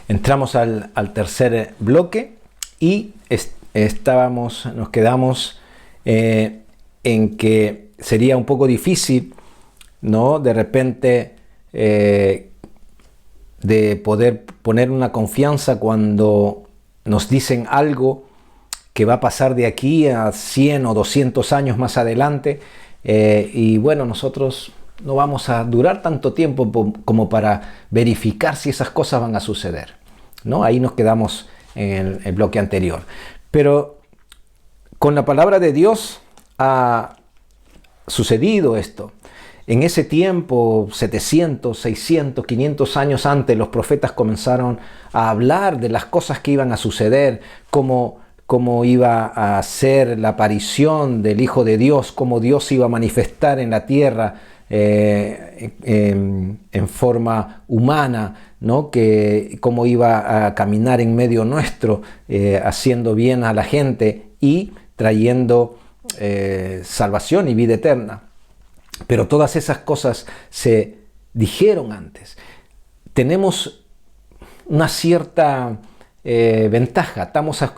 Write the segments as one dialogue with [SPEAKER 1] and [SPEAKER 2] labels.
[SPEAKER 1] Entramos al tercer bloque y nos quedamos en que sería un poco difícil, ¿no? De repente de poder poner una confianza cuando nos dicen algo que va a pasar de aquí a 100 o 200 años más adelante, y bueno, nosotros no vamos a durar tanto tiempo como para verificar si esas cosas van a suceder, ¿no? Ahí nos quedamos en el bloque anterior. Pero con la palabra de Dios ha sucedido esto. En ese tiempo, 700, 600, 500 años antes, los profetas comenzaron a hablar de las cosas que iban a suceder, cómo iba a ser la aparición del Hijo de Dios, cómo Dios se iba a manifestar en la tierra en forma humana, ¿no? Cómo iba a caminar en medio nuestro, haciendo bien a la gente y trayendo salvación y vida eterna. Pero todas esas cosas se dijeron antes. Tenemos una cierta ventaja.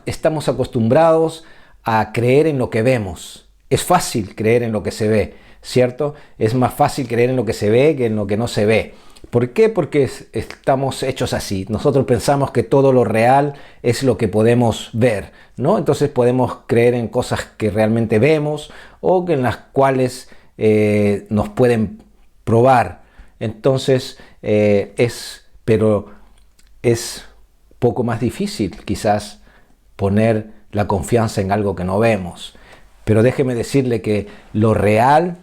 [SPEAKER 1] Estamos acostumbrados a creer en lo que vemos. Es fácil creer en lo que se ve, ¿cierto? Es más fácil creer en lo que se ve que en lo que no se ve. ¿Por qué? Porque estamos hechos así. Nosotros pensamos que todo lo real es lo que podemos ver, ¿no? Entonces podemos creer en cosas que realmente vemos o en las cuales nos pueden probar. Entonces pero es poco más difícil quizás poner la confianza en algo que no vemos. Pero déjeme decirle que lo real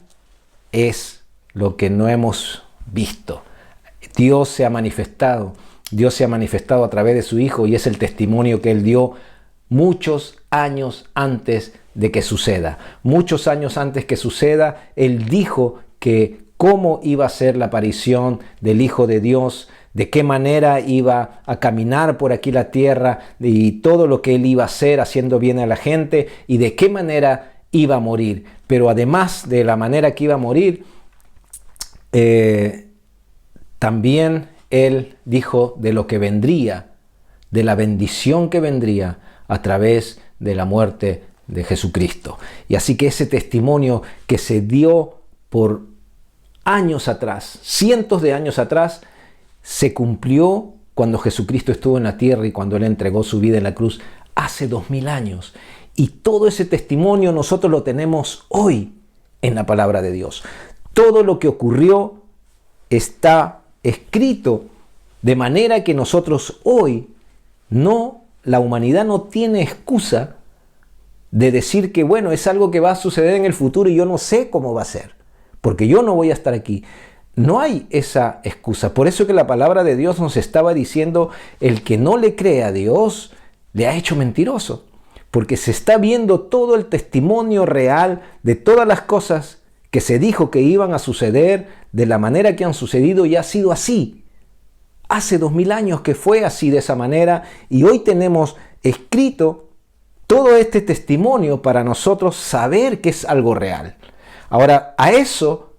[SPEAKER 1] es lo que no hemos visto. Dios se ha manifestado a través de su Hijo y es el testimonio que Él dio muchos años antes de que suceda. Muchos años antes que suceda, Él dijo que cómo iba a ser la aparición del Hijo de Dios, de qué manera iba a caminar por aquí la tierra y todo lo que Él iba a hacer haciendo bien a la gente y de qué manera iba a morir. Pero además de la manera que iba a morir, también Él dijo de lo que vendría, de la bendición que vendría a través de la muerte de Jesucristo. Y así que ese testimonio que se dio por años atrás, cientos de años atrás, se cumplió cuando Jesucristo estuvo en la tierra y cuando Él entregó su vida en la cruz hace 2000 años. Y todo ese testimonio nosotros lo tenemos hoy en la palabra de Dios. Todo lo que ocurrió está escrito de manera que nosotros hoy la humanidad no tiene excusa de decir que bueno, es algo que va a suceder en el futuro y yo no sé cómo va a ser, porque yo no voy a estar aquí. No hay esa excusa. Por eso que la palabra de Dios nos estaba diciendo, el que no le cree a Dios, le ha hecho mentiroso. Porque se está viendo todo el testimonio real de todas las cosas que se dijo que iban a suceder de la manera que han sucedido y ha sido así. Hace 2000 años que fue así de esa manera y hoy tenemos escrito todo este testimonio para nosotros saber que es algo real. Ahora, a eso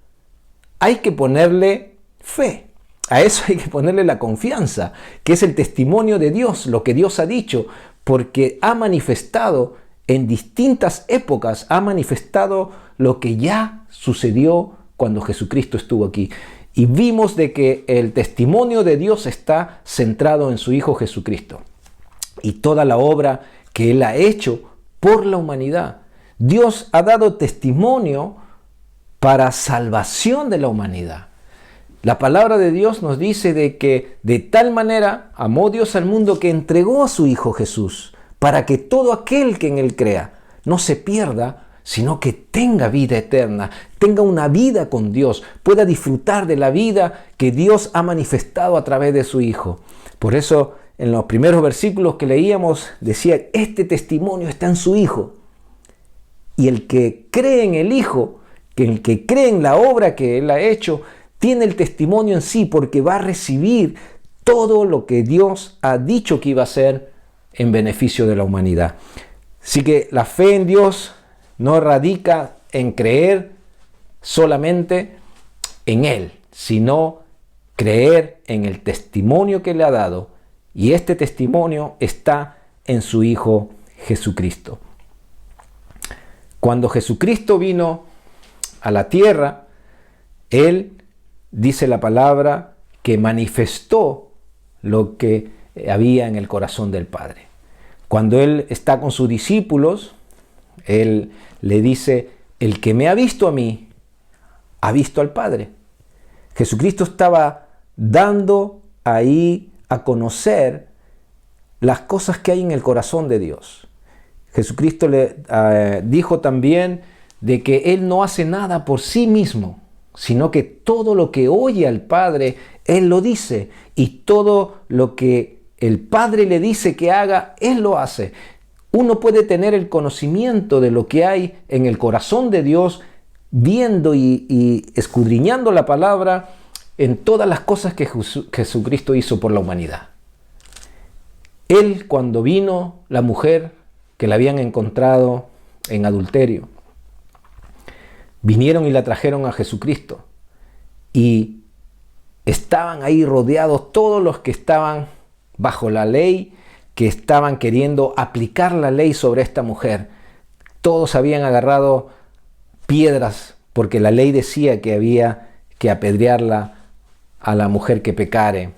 [SPEAKER 1] hay que ponerle fe, a eso hay que ponerle la confianza, que es el testimonio de Dios, lo que Dios ha dicho, porque ha manifestado en distintas épocas, ha manifestado lo que ya sucedió cuando Jesucristo estuvo aquí. Y vimos de que el testimonio de Dios está centrado en su Hijo Jesucristo y toda la obra que Él ha hecho por la humanidad. Dios ha dado testimonio para salvación de la humanidad. La palabra de Dios nos dice de que de tal manera amó Dios al mundo que entregó a su Hijo Jesús para que todo aquel que en Él crea no se pierda, sino que tenga vida eterna, tenga una vida con Dios, pueda disfrutar de la vida que Dios ha manifestado a través de su Hijo. Por eso en los primeros versículos que leíamos decía, este testimonio está en su Hijo. Y el que cree en el Hijo, el que cree en la obra que Él ha hecho, tiene el testimonio en sí porque va a recibir todo lo que Dios ha dicho que iba a hacer en beneficio de la humanidad. Así que la fe en Dios no radica en creer solamente en Él, sino creer en el testimonio que le ha dado Y este testimonio está en su Hijo Jesucristo. Cuando Jesucristo vino a la tierra, Él, dice la palabra, que manifestó lo que había en el corazón del Padre. Cuando Él está con sus discípulos, Él le dice: el que me ha visto a mí, ha visto al Padre. Jesucristo estaba dando ahí a conocer las cosas que hay en el corazón de Dios. Jesucristo le dijo también de que Él no hace nada por sí mismo, sino que todo lo que oye al Padre, Él lo dice, y todo lo que el Padre le dice que haga, Él lo hace. Uno puede tener el conocimiento de lo que hay en el corazón de Dios, viendo y escudriñando la palabra en todas las cosas que Jesucristo hizo por la humanidad. Él, cuando vino la mujer que la habían encontrado en adulterio, vinieron y la trajeron a Jesucristo, y estaban ahí rodeados todos los que estaban bajo la ley, que estaban queriendo aplicar la ley sobre esta mujer. Todos habían agarrado piedras porque la ley decía que había que apedrearla a la mujer que pecare,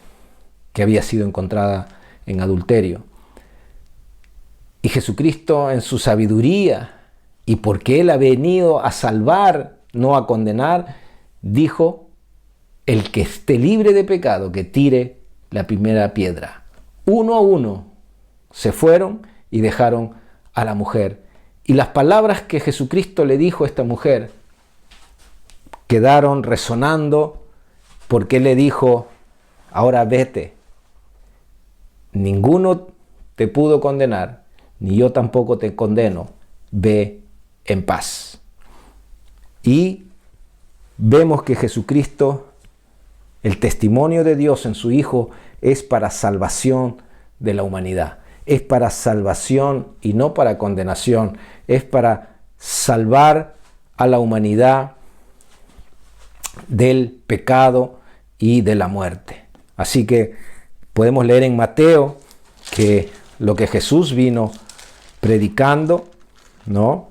[SPEAKER 1] que había sido encontrada en adulterio. Y Jesucristo, en su sabiduría, y porque Él ha venido a salvar, no a condenar, dijo: el que esté libre de pecado, que tire la primera piedra. Uno a uno se fueron y dejaron a la mujer. Y las palabras que Jesucristo le dijo a esta mujer quedaron resonando, porque Él le dijo: ahora vete. Ninguno te pudo condenar, ni yo tampoco te condeno. Ve en paz. Y vemos que Jesucristo, el testimonio de Dios en su Hijo, es para salvación de la humanidad. Es para salvación y no para condenación. Es para salvar a la humanidad del pecado y de la muerte. Así que podemos leer en Mateo que lo que Jesús vino predicando, ¿no?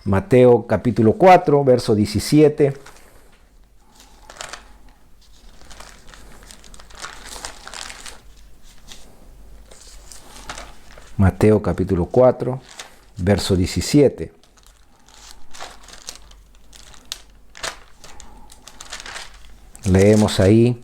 [SPEAKER 1] Mateo capítulo 4, verso 17. Mateo capítulo 4, verso 17. Leemos ahí: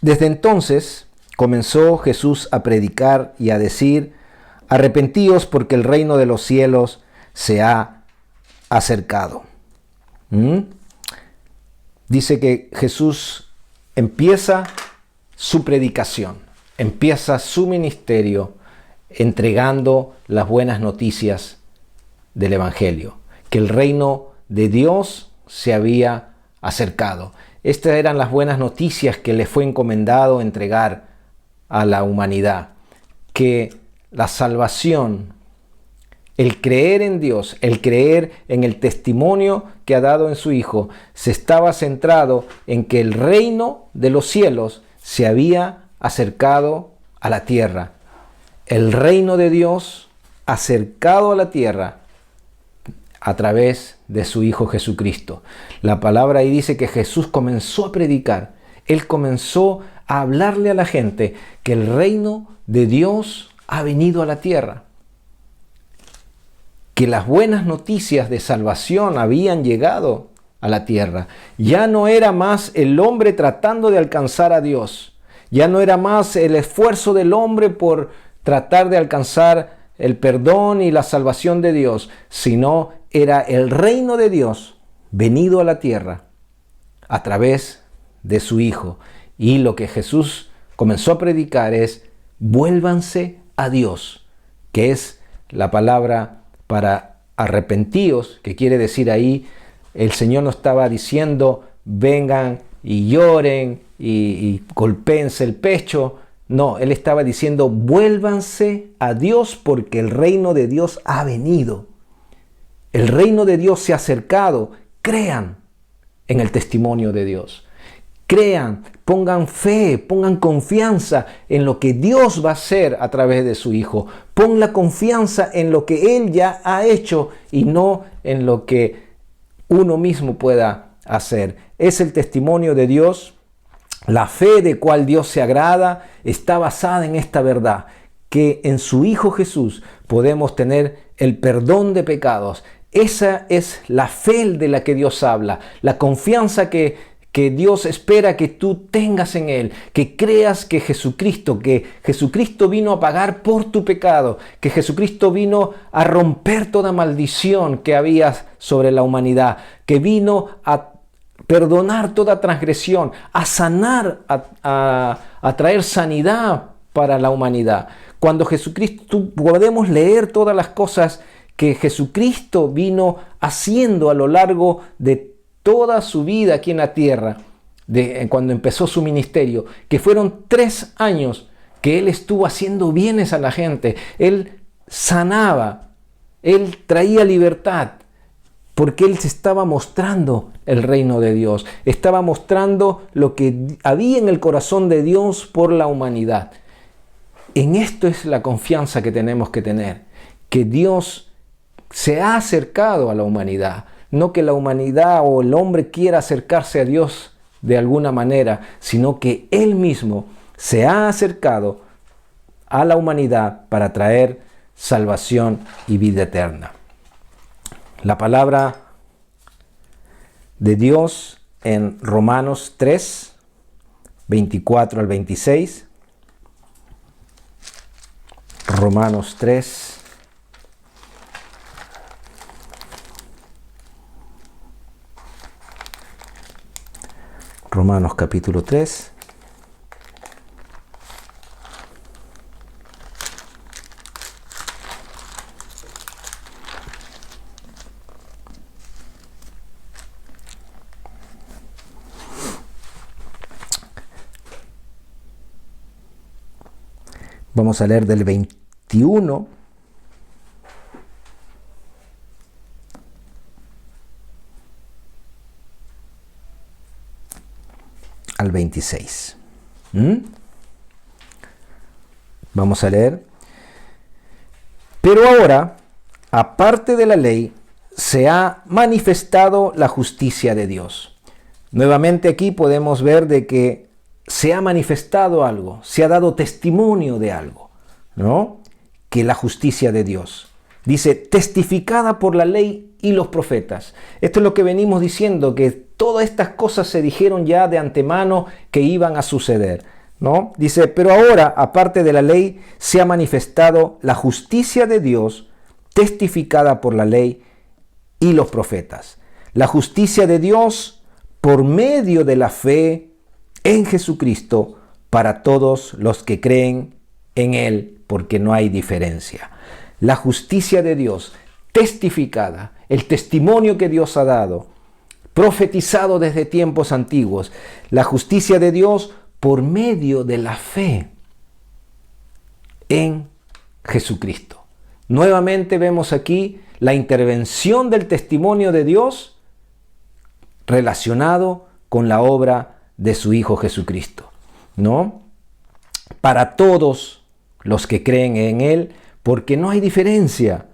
[SPEAKER 1] desde entonces comenzó Jesús a predicar y a decir: arrepentíos, porque el reino de los cielos se ha acercado. Dice que Jesús empieza su predicación, empieza su ministerio entregando las buenas noticias del Evangelio, que el reino de Dios se había acercado. Estas eran las buenas noticias que le fue encomendado entregar a la humanidad, que la salvación, el creer en Dios, el creer en el testimonio que ha dado en su Hijo, se estaba centrado en que el reino de los cielos se había acercado a la tierra. El reino de Dios acercado a la tierra a través de su Hijo Jesucristo. La palabra ahí dice que Jesús comenzó a predicar. Él comenzó a hablarle a la gente que el reino de Dios ha venido a la tierra, que las buenas noticias de salvación habían llegado a la tierra. Ya no era más el hombre tratando de alcanzar a Dios. Ya no era más el esfuerzo del hombre por tratar de alcanzar el perdón y la salvación de Dios, sino era el reino de Dios venido a la tierra a través de su Hijo. Y lo que Jesús comenzó a predicar es: vuélvanse a Dios, que es la palabra para arrepentíos, que quiere decir ahí, el Señor no estaba diciendo vengan y lloren y golpéense el pecho. No, él estaba diciendo, vuélvanse a Dios porque el reino de Dios ha venido. El reino de Dios se ha acercado. Crean en el testimonio de Dios. Crean, pongan fe, pongan confianza en lo que Dios va a hacer a través de su Hijo. Pon la confianza en lo que Él ya ha hecho y no en lo que uno mismo pueda hacer. Es el testimonio de Dios. La fe de cual Dios se agrada está basada en esta verdad, que en su Hijo Jesús podemos tener el perdón de pecados. Esa es la fe de la que Dios habla, la confianza que Dios espera que tú tengas en Él, que creas que Jesucristo vino a pagar por tu pecado, que Jesucristo vino a romper toda maldición que había sobre la humanidad, que vino a perdonar toda transgresión, a sanar, a traer sanidad para la humanidad. Cuando Jesucristo, podemos leer todas las cosas que Jesucristo vino haciendo a lo largo de toda su vida aquí en la tierra, cuando empezó su ministerio, que fueron 3 años que Él estuvo haciendo bienes a la gente. Él sanaba, Él traía libertad, porque Él se estaba mostrando el reino de Dios, estaba mostrando lo que había en el corazón de Dios por la humanidad. En esto es la confianza que tenemos que tener, que Dios se ha acercado a la humanidad, no que la humanidad o el hombre quiera acercarse a Dios de alguna manera, sino que Él mismo se ha acercado a la humanidad para traer salvación y vida eterna. La palabra de Dios en Romanos 3, 24 al 26. Romanos 3. Romanos capítulo 3. Vamos a leer del 21 al 26. Vamos a leer. Pero ahora, aparte de la ley, se ha manifestado la justicia de Dios. Nuevamente aquí podemos ver de que se ha manifestado algo, se ha dado testimonio de algo, ¿no? Que la justicia de Dios. Dice, testificada por la ley y los profetas. Esto es lo que venimos diciendo, que todas estas cosas se dijeron ya de antemano que iban a suceder, ¿no? Dice, pero ahora, aparte de la ley, se ha manifestado la justicia de Dios, testificada por la ley y los profetas. La justicia de Dios por medio de la fe en Jesucristo para todos los que creen en Él, porque no hay diferencia. La justicia de Dios testificada, el testimonio que Dios ha dado, profetizado desde tiempos antiguos, la justicia de Dios por medio de la fe en Jesucristo. Nuevamente vemos aquí la intervención del testimonio de Dios relacionado con la obra de su Hijo Jesucristo, ¿no? Para todos los que creen en Él, porque no hay diferencia,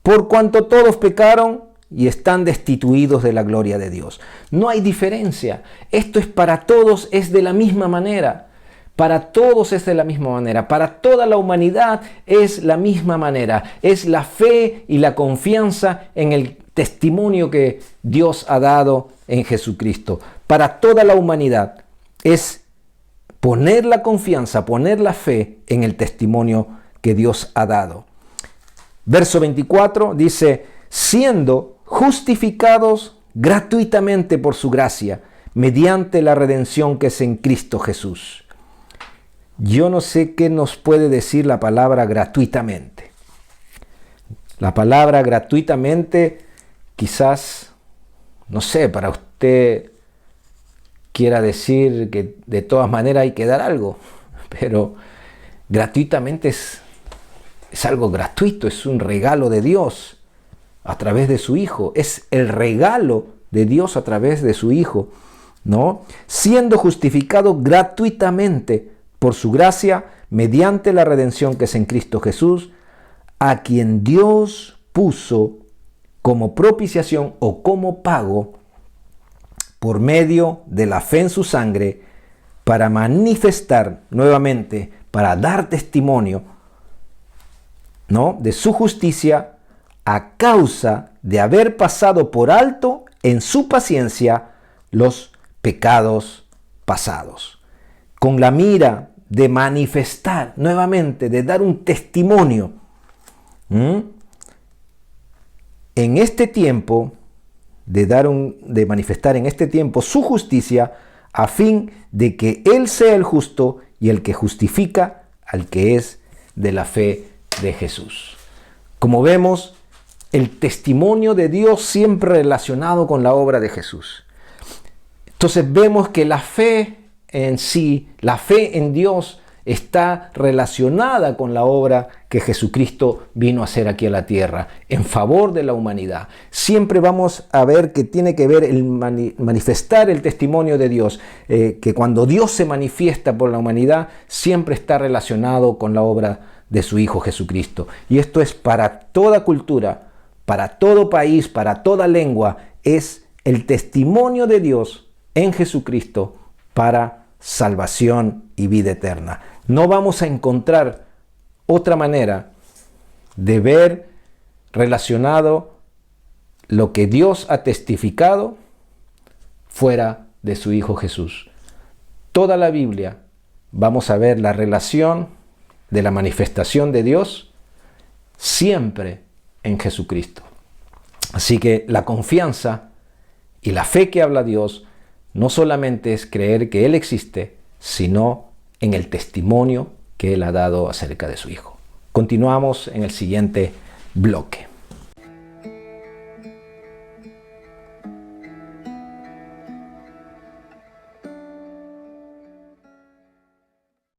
[SPEAKER 1] por cuanto todos pecaron y están destituidos de la gloria de Dios. No hay diferencia. Esto es para todos, es de la misma manera. Para todos es de la misma manera. Para toda la humanidad es la misma manera. Es la fe y la confianza en el testimonio que Dios ha dado en Jesucristo. Para toda la humanidad es poner la confianza, poner la fe en el testimonio que Dios ha dado. Verso 24 dice, siendo justificados gratuitamente por su gracia, mediante la redención que es en Cristo Jesús. Yo no sé qué nos puede decir la palabra gratuitamente. La palabra gratuitamente, quizás, no sé, para usted, quiera decir que de todas maneras hay que dar algo, pero gratuitamente es algo gratuito, es un regalo de Dios a través de su Hijo, es el regalo de Dios a través de su Hijo, ¿no? Siendo justificado gratuitamente por su gracia mediante la redención que es en Cristo Jesús, a quien Dios puso como propiciación o como pago por medio de la fe en su sangre, para manifestar nuevamente, para dar testimonio, ¿no?, de su justicia, a causa de haber pasado por alto en su paciencia los pecados pasados, con la mira de manifestar nuevamente, de dar un testimonio en este tiempo, de manifestar en este tiempo su justicia, a fin de que Él sea el justo y el que justifica al que es de la fe de Jesús. Como vemos, el testimonio de Dios siempre relacionado con la obra de Jesús. Entonces vemos que la fe en sí, la fe en Dios, está relacionada con la obra que Jesucristo vino a hacer aquí a la tierra, en favor de la humanidad. Siempre vamos a ver que tiene que ver el manifestar el testimonio de Dios, que cuando Dios se manifiesta por la humanidad, siempre está relacionado con la obra de su Hijo Jesucristo. Y esto es para toda cultura, para todo país, para toda lengua, es el testimonio de Dios en Jesucristo para salvación y vida eterna. No vamos a encontrar otra manera de ver relacionado lo que Dios ha testificado fuera de su Hijo Jesús. Toda la Biblia vamos a ver la relación de la manifestación de Dios siempre en Jesucristo. Así que la confianza y la fe que habla Dios no solamente es creer que Él existe, sino en el testimonio que Él ha dado acerca de su Hijo. Continuamos en el siguiente bloque.